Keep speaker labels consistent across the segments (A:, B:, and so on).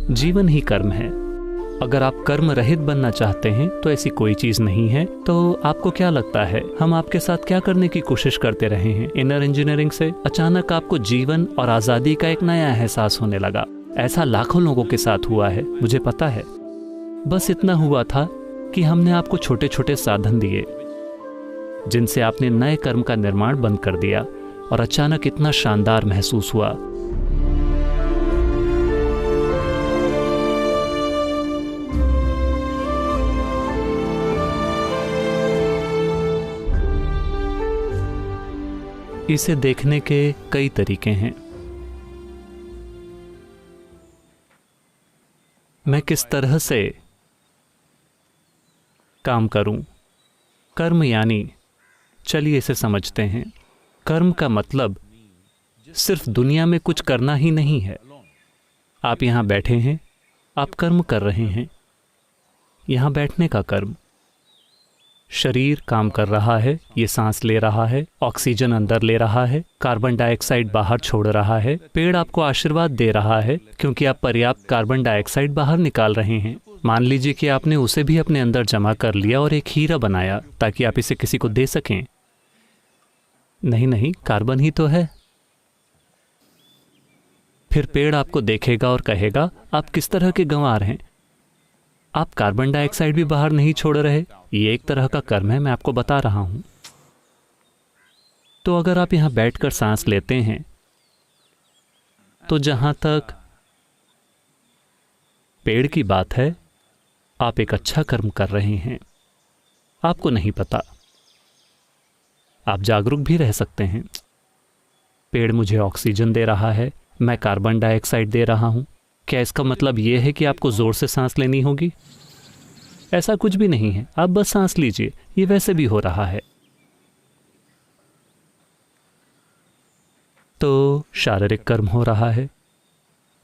A: जीवन ही कर्म है। अगर आप कर्म रहित बनना चाहते हैं तो ऐसी कोई चीज नहीं है। तो आपको क्या लगता है हम आपके साथ क्या करने की कोशिश करते रहे हैं? इनर इंजीनियरिंग से अचानक आपको जीवन और आजादी का एक नया एहसास होने लगा। ऐसा लाखों लोगों के साथ हुआ है, मुझे पता है। बस इतना हुआ था कि हमने आपको छोटे छोटे साधन दिए जिनसे आपने नए कर्म का निर्माण बंद कर दिया और अचानक इतना शानदार महसूस हुआ। इसे देखने के कई तरीके हैं। मैं किस तरह से काम करूं? कर्म यानी, चलिए इसे समझते हैं। कर्म का मतलब सिर्फ दुनिया में कुछ करना ही नहीं है। आप यहां बैठे हैं, आप कर्म कर रहे हैं। यहां बैठने का कर्म, शरीर काम कर रहा है, ये सांस ले रहा है, ऑक्सीजन अंदर ले रहा है, कार्बन डाइऑक्साइड बाहर छोड़ रहा है। पेड़ आपको आशीर्वाद दे रहा है क्योंकि आप पर्याप्त कार्बन डाइऑक्साइड बाहर निकाल रहे हैं। मान लीजिए कि आपने उसे भी अपने अंदर जमा कर लिया और एक हीरा बनाया ताकि आप इसे किसी को दे सकें। नहीं नहीं, कार्बन ही तो है। फिर पेड़ आपको देखेगा और कहेगा आप किस तरह के गंवार हैं, आप कार्बन डाइऑक्साइड भी बाहर नहीं छोड़ रहे। ये एक तरह का कर्म है, मैं आपको बता रहा हूं। तो अगर आप यहां बैठकर सांस लेते हैं तो जहां तक पेड़ की बात है, आप एक अच्छा कर्म कर रहे हैं। आपको नहीं पता, आप जागरूक भी रह सकते हैं। पेड़ मुझे ऑक्सीजन दे रहा है, मैं कार्बन डाइऑक्साइड दे रहा हूं। क्या इसका मतलब यह है कि आपको जोर से सांस लेनी होगी? ऐसा कुछ भी नहीं है, आप बस सांस लीजिए, ये वैसे भी हो रहा है। तो शारीरिक कर्म हो रहा है।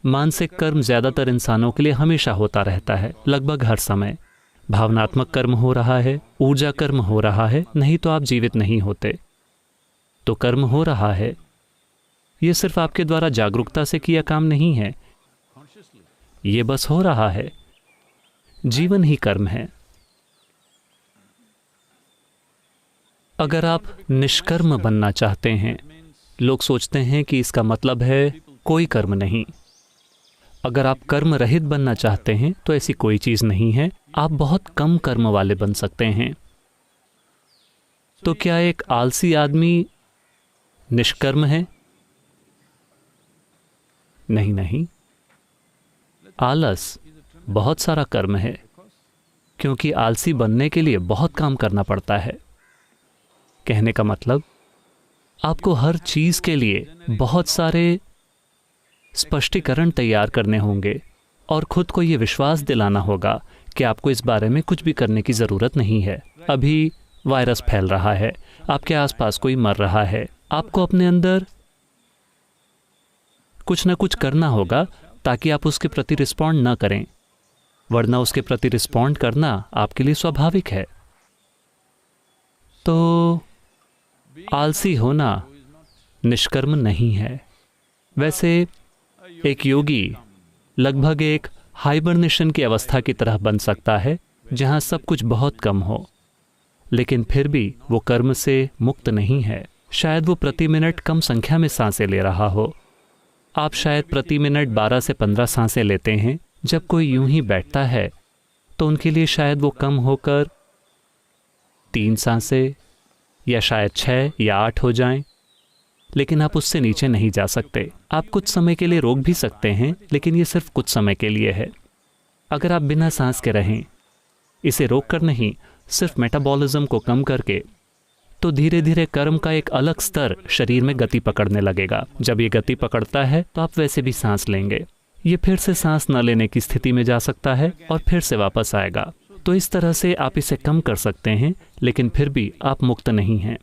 A: मानसिक कर्म ज्यादातर इंसानों के लिए हमेशा होता रहता है, लगभग हर समय। भावनात्मक कर्म हो रहा है, ऊर्जा कर्म हो रहा है, नहीं तो आप जीवित नहीं होते। तो कर्म हो रहा है। यह सिर्फ आपके द्वारा जागरूकता से किया काम नहीं है, ये बस हो रहा है। जीवन ही कर्म है। अगर आप निष्कर्म बनना चाहते हैं, लोग सोचते हैं कि इसका मतलब है कोई कर्म नहीं। अगर आप कर्म रहित बनना चाहते हैं तो ऐसी कोई चीज नहीं है, आप बहुत कम कर्म वाले बन सकते हैं। तो क्या एक आलसी आदमी निष्कर्म है? नहीं नहीं, आलस बहुत सारा कर्म है, क्योंकि आलसी बनने के लिए बहुत काम करना पड़ता है। कहने का मतलब, आपको हर चीज के लिए बहुत सारे स्पष्टीकरण तैयार करने होंगे और खुद को यह विश्वास दिलाना होगा कि आपको इस बारे में कुछ भी करने की जरूरत नहीं है। अभी वायरस फैल रहा है, आपके आसपास कोई मर रहा है, आपको अपने अंदर कुछ ना कुछ करना होगा ताकि आप उसके प्रति रिस्पॉन्ड ना करें, वरना उसके प्रति रिस्पॉन्ड करना आपके लिए स्वाभाविक है। तो आलसी होना निष्कर्म नहीं है। वैसे एक योगी लगभग एक हाइबरनेशन की अवस्था की तरह बन सकता है, जहां सब कुछ बहुत कम हो, लेकिन फिर भी वो कर्म से मुक्त नहीं है। शायद वो प्रति मिनट कम संख्या में सांसें ले रहा हो। आप शायद प्रति मिनट 12 से 15 सांसें लेते हैं। जब कोई यूं ही बैठता है तो उनके लिए शायद वो कम होकर 3 सांसें या शायद 6 या 8 हो जाएं, लेकिन आप उससे नीचे नहीं जा सकते। आप कुछ समय के लिए रोक भी सकते हैं, लेकिन ये सिर्फ कुछ समय के लिए है। अगर आप बिना सांस के रहें, इसे रोक कर नहीं, सिर्फ मेटाबॉलिज्म को कम करके, तो धीरे धीरे कर्म का एक अलग स्तर शरीर में गति पकड़ने लगेगा। जब ये गति पकड़ता है तो आप वैसे भी सांस लेंगे। ये फिर से सांस न लेने की स्थिति में जा सकता है और फिर से वापस आएगा। तो इस तरह से आप इसे कम कर सकते हैं, लेकिन फिर भी आप मुक्त नहीं हैं।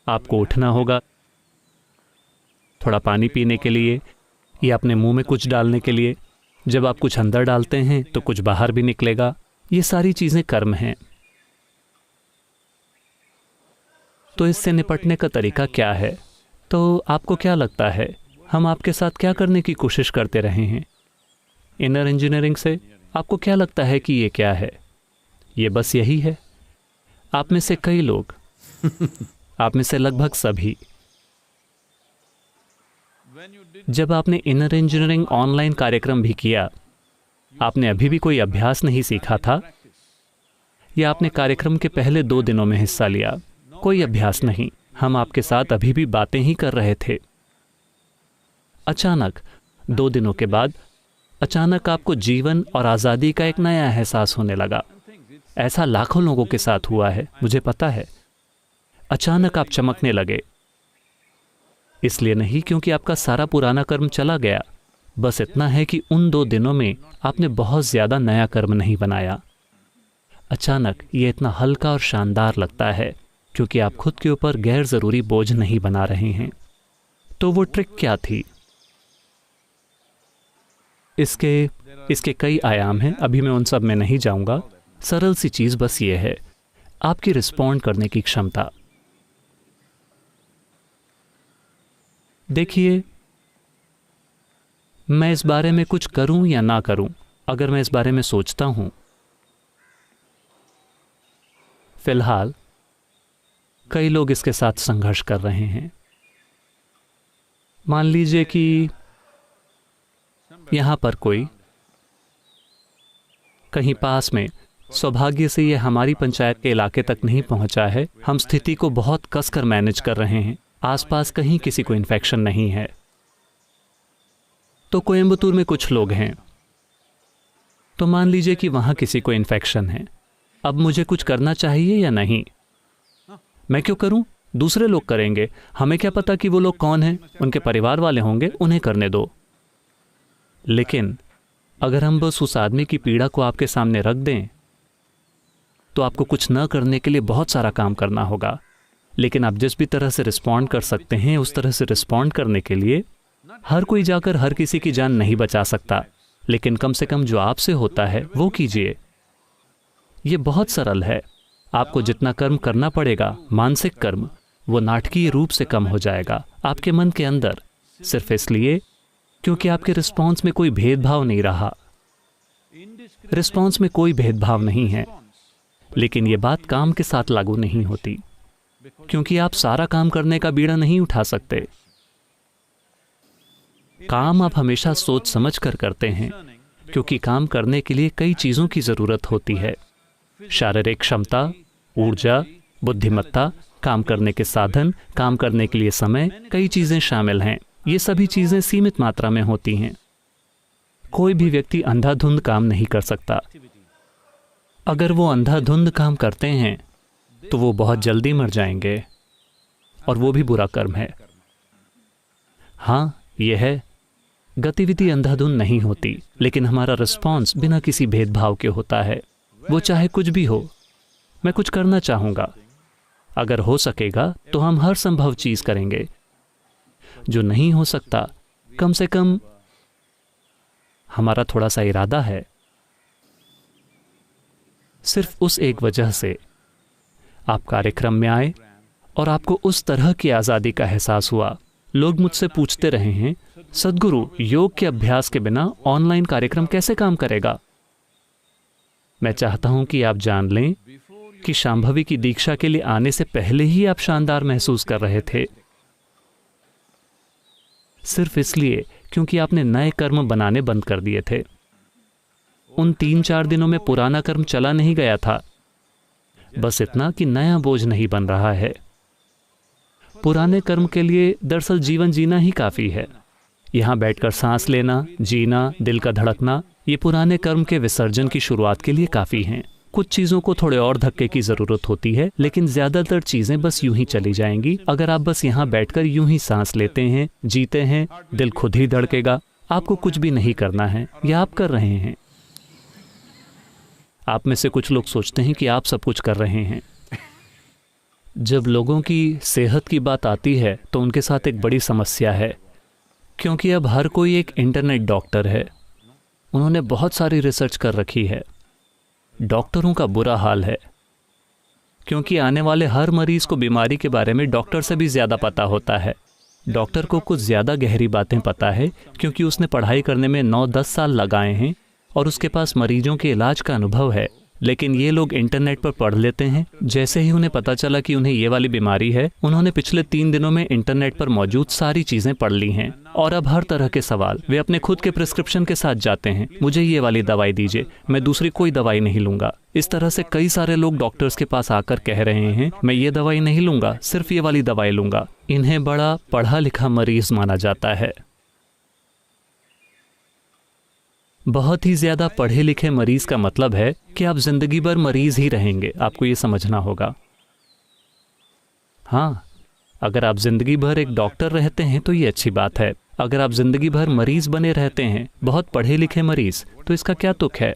A: आपको उठना होगा, थोड़ा पानी पीने के लिए या अपने मुंह में कुछ डालने के लिए। जब आप कुछ अंदर डालते हैं तो कुछ बाहर भी निकलेगा। ये सारी चीजें कर्म हैं। तो इससे निपटने का तरीका क्या है? तो आपको क्या लगता है हम आपके साथ क्या करने की कोशिश करते रहे हैं? इनर इंजीनियरिंग से। आपको क्या लगता है कि ये क्या है? ये बस यही है। आप में से कई लोग, आप में से लगभग सभी, जब आपने इनर इंजीनियरिंग ऑनलाइन कार्यक्रम भी किया, आपने अभी भी कोई अभ्यास नहीं सीखा था, या आपने कार्यक्रम के पहले 2 दिनों में हिस्सा लिया, कोई अभ्यास नहीं, हम आपके साथ अभी भी बातें ही कर रहे थे। अचानक 2 दिनों के बाद अचानक आपको जीवन और आज़ादी का एक नया एहसास होने लगा। ऐसा लाखों लोगों के साथ हुआ है, मुझे पता है। अचानक आप चमकने लगे, इसलिए नहीं क्योंकि आपका सारा पुराना कर्म चला गया, बस इतना है कि उन 2 दिनों में आपने बहुत ज्यादा नया कर्म नहीं बनाया। अचानक ये इतना हल्का और शानदार लगता है क्योंकि आप खुद के ऊपर गैर जरूरी बोझ नहीं बना रहे हैं। तो वो ट्रिक क्या थी? इसके कई आयाम हैं, अभी मैं उन सब में नहीं जाऊंगा। सरल सी चीज बस ये है, आपकी रिस्पॉन्ड करने की क्षमता। देखिए, मैं इस बारे में कुछ करूं या ना करूं, अगर मैं इस बारे में सोचता हूं, फिलहाल कई लोग इसके साथ संघर्ष कर रहे हैं। मान लीजिए कि यहां पर कोई कहीं पास में, सौभाग्य से ये हमारी पंचायत के इलाके तक नहीं पहुंचा है, हम स्थिति को बहुत कसकर मैनेज कर रहे हैं, आसपास कहीं किसी को इन्फेक्शन नहीं है। तो कोयंबटूर में कुछ लोग हैं, तो मान लीजिए कि वहां किसी को इन्फेक्शन है। अब मुझे कुछ करना चाहिए या नहीं? मैं क्यों करूं? दूसरे लोग करेंगे, हमें क्या पता कि वो लोग कौन हैं, उनके परिवार वाले होंगे, उन्हें करने दो। लेकिन अगर हम बस उस आदमी की पीड़ा को आपके सामने रख दें, तो आपको कुछ न करने के लिए बहुत सारा काम करना होगा। लेकिन आप जिस भी तरह से रिस्पॉन्ड कर सकते हैं, उस तरह से रिस्पॉन्ड करने के लिए हर कोई जाकर हर किसी की जान नहीं बचा सकता, लेकिन कम से कम जो आपसे होता है वो कीजिए। ये बहुत सरल है। आपको जितना कर्म करना पड़ेगा, मानसिक कर्म, वो नाटकीय रूप से कम हो जाएगा आपके मन के अंदर, सिर्फ इसलिए क्योंकि आपके रिस्पॉन्स में कोई भेदभाव नहीं रहा। रिस्पॉन्स में कोई भेदभाव नहीं है। लेकिन ये बात काम के साथ लागू नहीं होती, क्योंकि आप सारा काम करने का बीड़ा नहीं उठा सकते। काम आप हमेशा सोच समझ कर करते हैं, क्योंकि काम करने के लिए कई चीजों की जरूरत होती है। शारीरिक क्षमता, ऊर्जा, बुद्धिमत्ता, काम करने के साधन, काम करने के लिए समय, कई चीजें शामिल हैं। ये सभी चीजें सीमित मात्रा में होती हैं। कोई भी व्यक्ति अंधाधुंध काम नहीं कर सकता। अगर वो अंधाधुंध काम करते हैं तो वो बहुत जल्दी मर जाएंगे, और वो भी बुरा कर्म है। हाँ, ये है, गतिविधि अंधाधुंध नहीं होती, लेकिन हमारा रिस्पॉन्स बिना किसी भेदभाव के होता है। वो चाहे कुछ भी हो, मैं कुछ करना चाहूंगा, अगर हो सकेगा तो हम हर संभव चीज करेंगे। जो नहीं हो सकता, कम से कम हमारा थोड़ा सा इरादा है। सिर्फ उस एक वजह से आप कार्यक्रम में आए और आपको उस तरह की आजादी का एहसास हुआ। लोग मुझसे पूछते रहे हैं, सद्गुरु, योग के अभ्यास के बिना ऑनलाइन कार्यक्रम कैसे काम करेगा? मैं चाहता हूं कि आप जान लें कि शांभवी की दीक्षा के लिए आने से पहले ही आप शानदार महसूस कर रहे थे, सिर्फ इसलिए क्योंकि आपने नए कर्म बनाने बंद कर दिए थे। उन 3-4 दिनों में पुराना कर्म चला नहीं गया था, बस इतना कि नया बोझ नहीं बन रहा है। पुराने कर्म के लिए दरअसल जीवन जीना ही काफी है। यहां बैठकर सांस लेना, जीना, दिल का धड़कना, ये पुराने कर्म के विसर्जन की शुरुआत के लिए काफी हैं। कुछ चीजों को थोड़े और धक्के की जरूरत होती है, लेकिन ज्यादातर चीजें बस यूं ही चली जाएंगी। अगर आप बस यहां बैठकर यूं ही सांस लेते हैं, जीते हैं, दिल खुद ही धड़केगा। आपको कुछ भी नहीं करना है, या आप कर रहे हैं। आप में से कुछ लोग सोचते हैं कि आप सब कुछ कर रहे हैं। जब लोगों की सेहत की बात आती है तो उनके साथ एक बड़ी समस्या है, क्योंकि अब हर कोई एक इंटरनेट डॉक्टर है। उन्होंने बहुत सारी रिसर्च कर रखी है। डॉक्टरों का बुरा हाल है, क्योंकि आने वाले हर मरीज को बीमारी के बारे में डॉक्टर से भी ज्यादा पता होता है। डॉक्टर को कुछ ज़्यादा गहरी बातें पता है क्योंकि उसने पढ़ाई करने में 9-10 साल लगाए हैं और उसके पास मरीजों के इलाज का अनुभव है। लेकिन ये लोग इंटरनेट पर पढ़ लेते हैं। जैसे ही उन्हें पता चला कि उन्हें ये वाली बीमारी है, उन्होंने पिछले 3 दिनों में इंटरनेट पर मौजूद सारी चीज़ें पढ़ ली हैं और अब हर तरह के सवाल वे अपने खुद के प्रिस्क्रिप्शन के साथ जाते हैं। मुझे ये वाली दवाई दीजिए, मैं दूसरी कोई दवाई नहीं लूँगा। इस तरह से कई सारे लोग डॉक्टर्स के पास आकर कह रहे हैं, मैं ये दवाई नहीं लूँगा, सिर्फ ये वाली दवाई लूँगा। इन्हें बड़ा पढ़ा लिखा मरीज माना जाता है। बहुत ही ज़्यादा पढ़े लिखे मरीज का मतलब है कि आप जिंदगी भर मरीज ही रहेंगे। आपको ये समझना होगा। हाँ, अगर आप जिंदगी भर एक डॉक्टर रहते हैं तो ये अच्छी बात है। अगर आप जिंदगी भर मरीज बने रहते हैं, बहुत पढ़े लिखे मरीज, तो इसका क्या तुक है?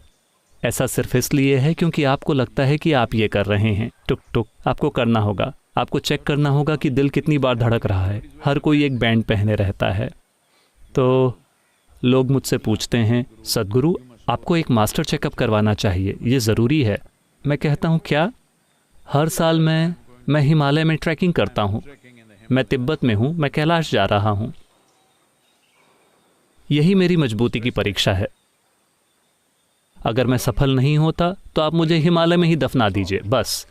A: ऐसा सिर्फ इसलिए है क्योंकि आपको लगता है कि आप ये कर रहे हैं। टुक टुक आपको करना होगा। आपको चेक करना होगा कि दिल कितनी बार धड़क रहा है। हर कोई एक बैंड पहने रहता है। तो लोग मुझसे पूछते हैं, सद्गुरु आपको एक मास्टर चेकअप करवाना चाहिए, ये ज़रूरी है। मैं कहता हूँ क्या? हर साल मैं हिमालय में ट्रैकिंग करता हूँ। मैं तिब्बत में हूँ, मैं कैलाश जा रहा हूँ। यही मेरी मजबूती की परीक्षा है। अगर मैं सफल नहीं होता तो आप मुझे हिमालय में ही दफना दीजिए बस,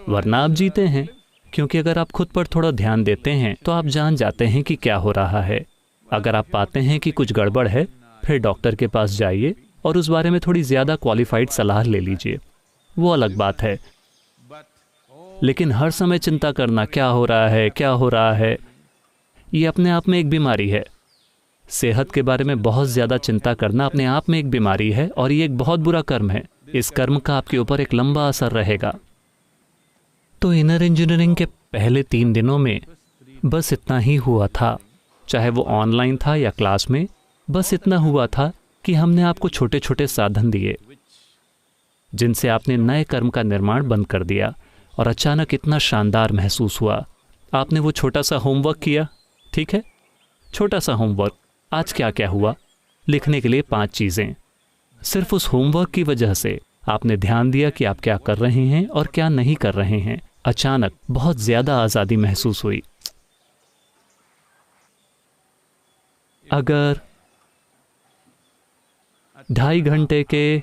A: वरना आप जीते हैं। क्योंकि अगर आप खुद पर थोड़ा ध्यान देते हैं तो आप जान जाते हैं कि क्या हो रहा है। अगर आप पाते हैं कि कुछ गड़बड़ है, फिर डॉक्टर के पास जाइए और उस बारे में थोड़ी ज़्यादा क्वालिफाइड सलाह ले लीजिए, वो अलग बात है। लेकिन हर समय चिंता करना, क्या हो रहा है, क्या हो रहा है, ये अपने आप में एक बीमारी है। सेहत के बारे में बहुत ज़्यादा चिंता करना अपने आप में एक बीमारी है और ये एक बहुत बुरा कर्म है। इस कर्म का आपके ऊपर एक लंबा असर रहेगा। तो इनर इंजीनियरिंग के पहले 3 दिनों में बस इतना ही हुआ था, चाहे वो ऑनलाइन था या क्लास में। बस इतना हुआ था कि हमने आपको छोटे छोटे साधन दिए जिनसे आपने नए कर्म का निर्माण बंद कर दिया और अचानक इतना शानदार महसूस हुआ। आपने वो छोटा सा होमवर्क किया, ठीक है, छोटा सा होमवर्क। आज क्या क्या हुआ लिखने के लिए 5 चीज़ें। सिर्फ उस होमवर्क की वजह से आपने ध्यान दिया कि आप क्या कर रहे हैं और क्या नहीं कर रहे हैं। अचानक बहुत ज़्यादा आज़ादी महसूस हुई। अगर 2.5 घंटे के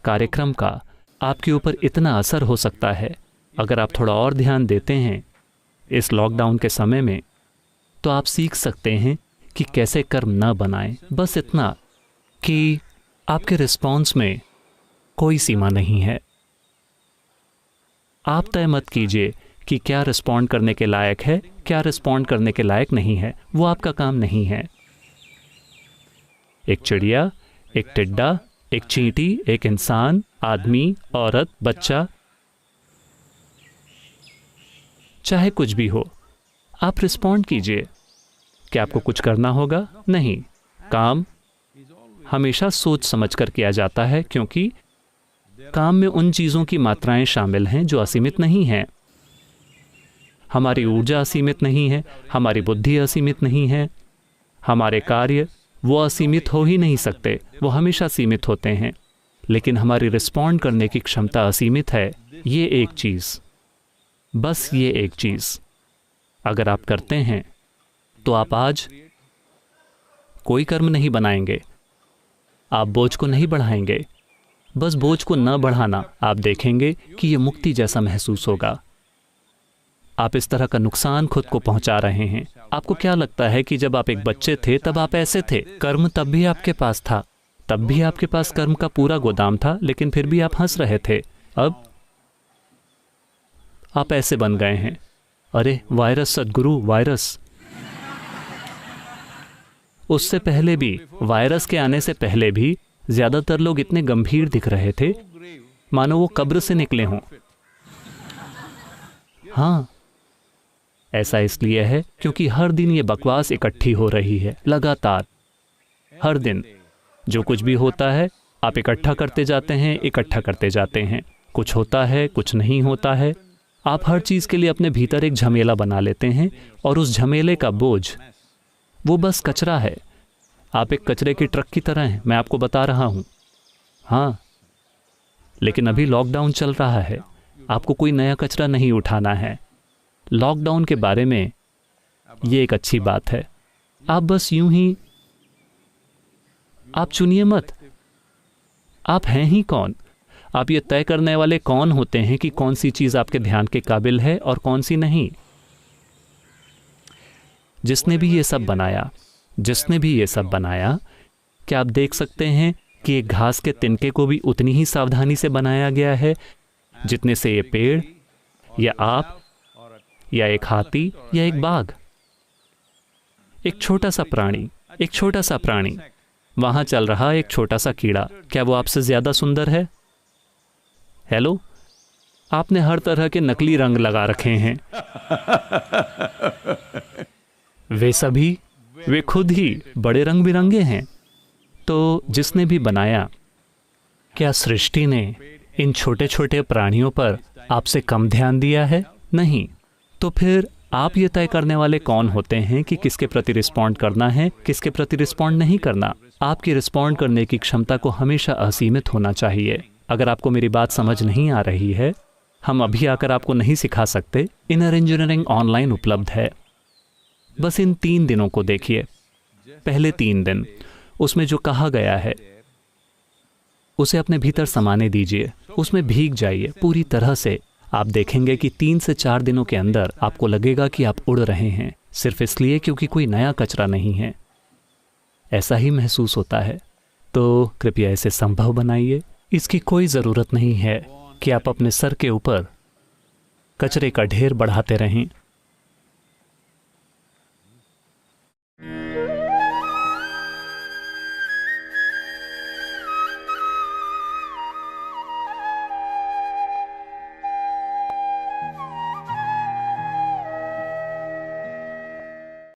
A: कार्यक्रम का आपके ऊपर इतना असर हो सकता है, अगर आप थोड़ा और ध्यान देते हैं इस लॉकडाउन के समय में, तो आप सीख सकते हैं कि कैसे कर्म न बनाएं। बस इतना कि आपके रिस्पॉन्स में कोई सीमा नहीं है। आप तय मत कीजिए कि क्या रिस्पॉन्ड करने के लायक है, क्या रिस्पॉन्ड करने के लायक नहीं है। वो आपका काम नहीं है। एक चिड़िया, एक टिड्डा, एक चींटी, एक इंसान, आदमी, औरत, बच्चा, चाहे कुछ भी हो, आप रिस्पॉन्ड कीजिए। क्या आपको कुछ करना होगा? नहीं। काम हमेशा सोच समझ कर किया जाता है क्योंकि काम में उन चीज़ों की मात्राएं शामिल हैं जो असीमित नहीं हैं। हमारी ऊर्जा असीमित नहीं है, हमारी बुद्धि असीमित नहीं है, हमारे कार्य वो असीमित हो ही नहीं सकते, वो हमेशा सीमित होते हैं। लेकिन हमारी रिस्पॉन्ड करने की क्षमता असीमित है। ये एक चीज़, बस ये एक चीज़ अगर आप करते हैं तो आप आज कोई कर्म नहीं बनाएंगे, आप बोझ को नहीं बढ़ाएंगे। बस बोझ को न बढ़ाना, आप देखेंगे कि ये मुक्ति जैसा महसूस होगा। आप इस तरह का नुकसान खुद को पहुंचा रहे हैं। आपको क्या लगता है कि जब आप एक बच्चे थे तब आप ऐसे थे? कर्म तब भी आपके पास था, तब भी आपके पास कर्म का पूरा गोदाम था, लेकिन फिर भी आप हंस रहे थे। अब आप ऐसे बन गए हैं। अरे वायरस सद्गुरु, वायरस। उससे पहले भी, वायरस के आने से पहले भी ज्यादातर लोग इतने गंभीर दिख रहे थे मानो वो कब्र से निकले हों। हाँ, ऐसा इसलिए है क्योंकि हर दिन ये बकवास इकट्ठी हो रही है, लगातार। हर दिन जो कुछ भी होता है आप इकट्ठा करते जाते हैं, इकट्ठा करते जाते हैं। कुछ होता है, कुछ नहीं होता है। आप हर चीज़ के लिए अपने भीतर एक झमेला बना लेते हैं और उस झमेले का बोझ वो बस कचरा है। आप एक कचरे की ट्रक की तरह हैं, मैं आपको बता रहा हूँ। हाँ, लेकिन अभी लॉकडाउन चल रहा है, आपको कोई नया कचरा नहीं उठाना है। लॉकडाउन के बारे में ये एक अच्छी बात है। आप बस यूं ही, आप चुनिए मत, आप हैं ही कौन। आप ये तय करने वाले कौन होते हैं कि कौन सी चीज़ आपके ध्यान के काबिल है और कौन सी नहीं। जिसने भी ये सब बनाया, क्या आप देख सकते हैं कि एक घास के तिनके को भी उतनी ही सावधानी से बनाया गया है जितने से ये पेड़ या आप या एक हाथी या एक बाघ। एक छोटा सा प्राणी वहां चल रहा एक छोटा सा कीड़ा, क्या वो आपसे ज्यादा सुंदर है? हेलो, आपने हर तरह के नकली रंग लगा रखे हैं। वे खुद ही बड़े रंग बिरंगे हैं। तो जिसने भी बनाया, क्या सृष्टि ने इन छोटे छोटे प्राणियों पर आपसे कम ध्यान दिया है? नहीं। तो फिर आप ये तय करने वाले कौन होते हैं कि किसके प्रति रिस्पॉन्ड करना है, किसके प्रति रिस्पॉन्ड नहीं करना। आपकी रिस्पॉन्ड करने की क्षमता को हमेशा असीमित होना चाहिए। अगर आपको मेरी बात समझ नहीं आ रही है, हम अभी आकर आपको नहीं सिखा सकते। इनर इंजीनियरिंग ऑनलाइन उपलब्ध है। बस इन 3 दिनों को देखिए। पहले 3 दिन, उसमें जो कहा गया है उसे अपने भीतर समाने दीजिए, उसमें भीग जाइए पूरी तरह से। आप देखेंगे कि 3 से 4 दिनों के अंदर आपको लगेगा कि आप उड़ रहे हैं, सिर्फ इसलिए क्योंकि कोई नया कचरा नहीं है। ऐसा ही महसूस होता है। तो कृपया इसे संभव बनाइए। इसकी कोई ज़रूरत नहीं है कि आप अपने सर के ऊपर कचरे का ढेर बढ़ाते रहें।